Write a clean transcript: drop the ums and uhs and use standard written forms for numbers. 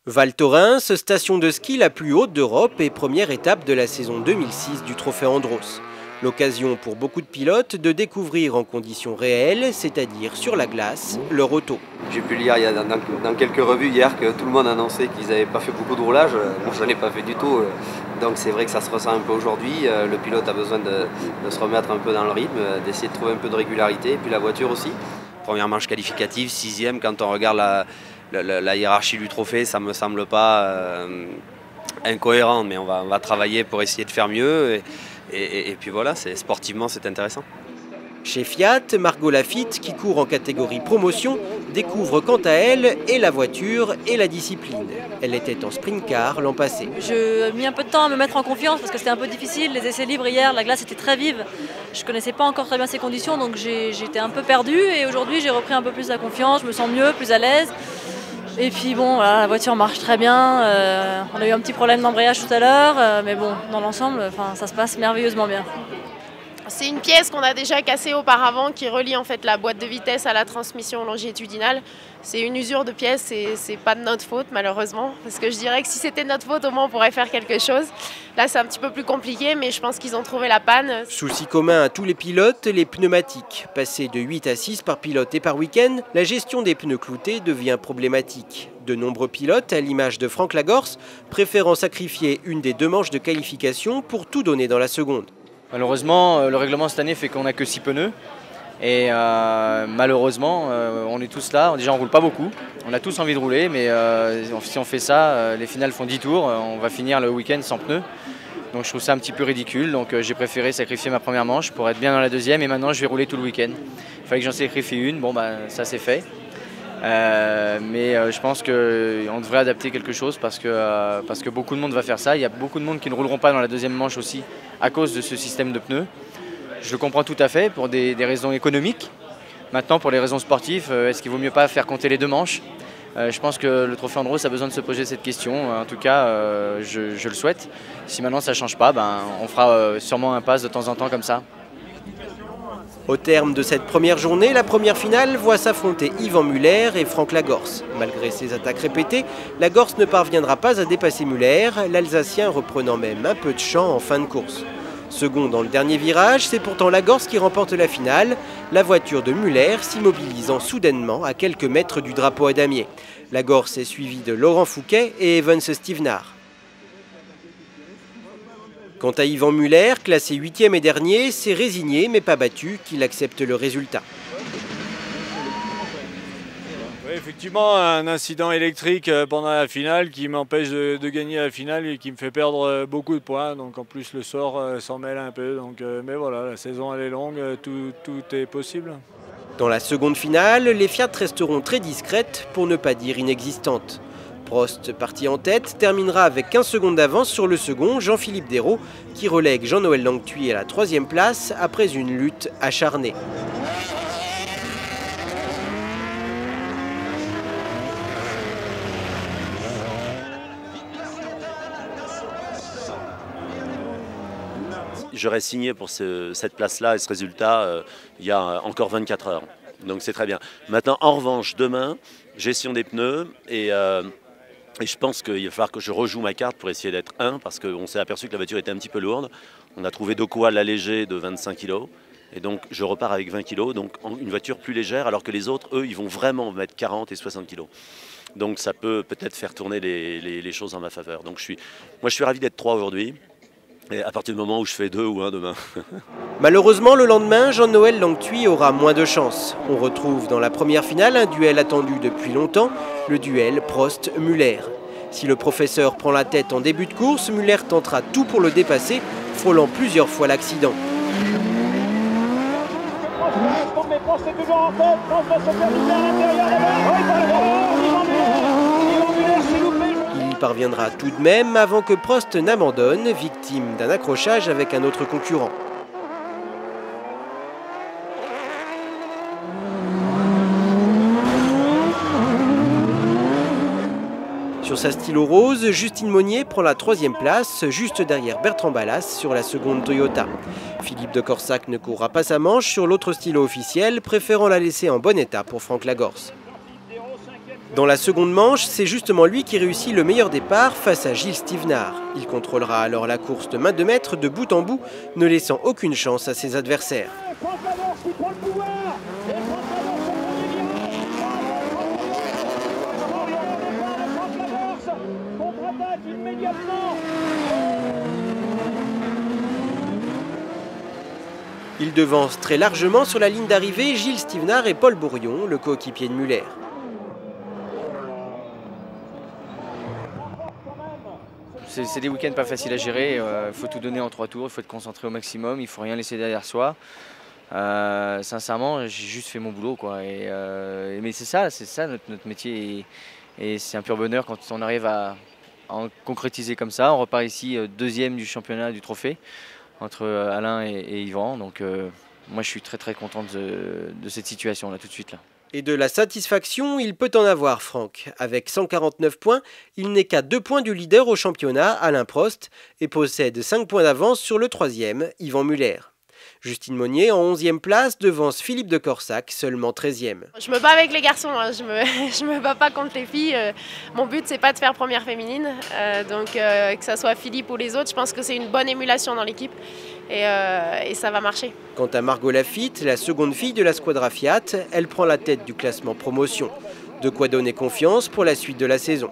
Val Thorens, station de ski la plus haute d'Europe et première étape de la saison 2006 du Trophée Andros. L'occasion pour beaucoup de pilotes de découvrir en conditions réelles, c'est-à-dire sur la glace, leur auto. J'ai pu lire dans quelques revues hier que tout le monde annonçait qu'ils n'avaient pas fait beaucoup de roulage. Moi, je n'en ai pas fait du tout. Donc c'est vrai que ça se ressent un peu aujourd'hui. Le pilote a besoin de se remettre un peu dans le rythme, d'essayer de trouver un peu de régularité. Et puis la voiture aussi. Première manche qualificative, 6e. Quand on regarde la hiérarchie du trophée, ça ne me semble pas incohérent. Mais on va travailler pour essayer de faire mieux. Et puis voilà, sportivement, c'est intéressant. Chez Fiat, Margot Lafitte, qui court en catégorie promotion, découvre quant à elle et la voiture et la discipline. Elle était en sprint car l'an passé. J'ai mis un peu de temps à me mettre en confiance parce que c'était un peu difficile. Les essais libres hier, la glace était très vive. Je ne connaissais pas encore très bien ces conditions, donc j'étais un peu perdue. Et aujourd'hui, j'ai repris un peu plus la confiance, je me sens mieux, plus à l'aise. Et puis bon, voilà, la voiture marche très bien. On a eu un petit problème d'embrayage tout à l'heure, mais bon, dans l'ensemble, ça se passe merveilleusement bien. C'est une pièce qu'on a déjà cassée auparavant qui relie en fait la boîte de vitesse à la transmission longitudinale. C'est une usure de pièce et c'est pas de notre faute malheureusement. Parce que je dirais que si c'était de notre faute, au moins on pourrait faire quelque chose. Là c'est un petit peu plus compliqué, mais je pense qu'ils ont trouvé la panne. Souci commun à tous les pilotes, les pneumatiques. Passés de 8 à 6 par pilote et par week-end, la gestion des pneus cloutés devient problématique. De nombreux pilotes, à l'image de Franck Lagorce, préférant sacrifier une des 2 manches de qualification pour tout donner dans la seconde. Malheureusement, le règlement cette année fait qu'on n'a que 6 pneus. Et malheureusement, on est tous là. Déjà, on ne roule pas beaucoup. On a tous envie de rouler, mais si on fait ça, les finales font 10 tours. On va finir le week-end sans pneus. Donc je trouve ça un petit peu ridicule. Donc j'ai préféré sacrifier ma première manche pour être bien dans la deuxième. Et maintenant, je vais rouler tout le week-end. Il fallait que j'en sacrifie une. Bon, ça c'est fait. Mais je pense qu'on devrait adapter quelque chose parce que beaucoup de monde va faire ça. Il y a beaucoup de monde qui ne rouleront pas dans la deuxième manche aussi à cause de ce système de pneus. Je le comprends tout à fait pour des raisons économiques. Maintenant, pour les raisons sportives, est-ce qu'il ne vaut mieux pas faire compter les 2 manches? Je pense que le Trophée Andros a besoin de se poser cette question. En tout cas, je le souhaite. Si maintenant ça ne change pas, on fera sûrement un pass de temps en temps comme ça. Au terme de cette première journée, la première finale voit s'affronter Yvan Muller et Franck Lagorce. Malgré ses attaques répétées, Lagorce ne parviendra pas à dépasser Muller, l'Alsacien reprenant même un peu de champ en fin de course. Second dans le dernier virage, c'est pourtant Lagorce qui remporte la finale, la voiture de Muller s'immobilisant soudainement à quelques mètres du drapeau à damier. Lagorce est suivi de Laurent Fouquet et Evans Stevenard. Quant à Yvan Muller, classé 8e et dernier, c'est résigné mais pas battu qu'il accepte le résultat. Oui, effectivement, un incident électrique pendant la finale qui m'empêche de gagner la finale et qui me fait perdre beaucoup de points. Donc en plus le sort s'en mêle un peu. Donc, mais voilà, la saison elle est longue, tout est possible. Dans la seconde finale, les Fiat resteront très discrètes pour ne pas dire inexistantes. Prost, parti en tête, terminera avec 15 secondes d'avance sur le second, Jean-Philippe Desraux, qui relègue Jean-Noël Langtuy à la 3e place après une lutte acharnée. J'aurais signé pour cette place-là et ce résultat il y a encore 24 heures. Donc c'est très bien. Maintenant, en revanche, demain, gestion des pneus et je pense qu'il va falloir que je rejoue ma carte pour essayer d'être 1 parce qu'on s'est aperçu que la voiture était un petit peu lourde. On a trouvé de quoi l'alléger de 25 kg. Et donc je repars avec 20 kg, donc une voiture plus légère alors que les autres, eux, ils vont vraiment mettre 40 et 60 kg. Donc ça peut peut-être faire tourner les choses en ma faveur. Donc moi je suis ravi d'être 3 aujourd'hui. Et à partir du moment où je fais 2 ou 1 demain. Malheureusement, le lendemain, Jean-Noël Langtuy aura moins de chance. On retrouve dans la première finale un duel attendu depuis longtemps, le duel Prost-Muller. Si le professeur prend la tête en début de course, Muller tentera tout pour le dépasser, frôlant plusieurs fois l'accident. Il parviendra tout de même avant que Prost n'abandonne, victime d'un accrochage avec un autre concurrent. Sur sa stylo rose, Justine Monnier prend la 3e place, juste derrière Bertrand Ballas sur la seconde Toyota. Philippe de Corsac ne courra pas sa manche sur l'autre stylo officiel, préférant la laisser en bon état pour Franck Lagorce. Dans la seconde manche, c'est justement lui qui réussit le meilleur départ face à Gilles Stevenard. Il contrôlera alors la course de main de maître de bout en bout, ne laissant aucune chance à ses adversaires. Il devance très largement sur la ligne d'arrivée Gilles Stevenard et Paul Bourrion, le coéquipier de Muller. C'est des week-ends pas faciles à gérer, il faut tout donner en 3 tours, il faut être concentré au maximum, il ne faut rien laisser derrière soi. Sincèrement, j'ai juste fait mon boulot, quoi. Mais c'est ça notre métier, et c'est un pur bonheur quand on arrive à en concrétiser comme ça. On repart ici 2e du championnat du trophée entre Alain et Yvan, donc moi je suis très content de cette situation là tout de suite là. Et de la satisfaction, il peut en avoir, Franck. Avec 149 points, il n'est qu'à 2 points du leader au championnat, Alain Prost, et possède 5 points d'avance sur le 3e, Yvan Muller. Justine Monnier en 11e place devance Philippe de Corsac, seulement 13e. Je me bats avec les garçons, hein. je me bats pas contre les filles. Mon but c'est pas de faire première féminine, donc que ça soit Philippe ou les autres, je pense que c'est une bonne émulation dans l'équipe et ça va marcher. Quant à Margot Lafitte, la seconde fille de la Squadra Fiat, elle prend la tête du classement promotion. De quoi donner confiance pour la suite de la saison.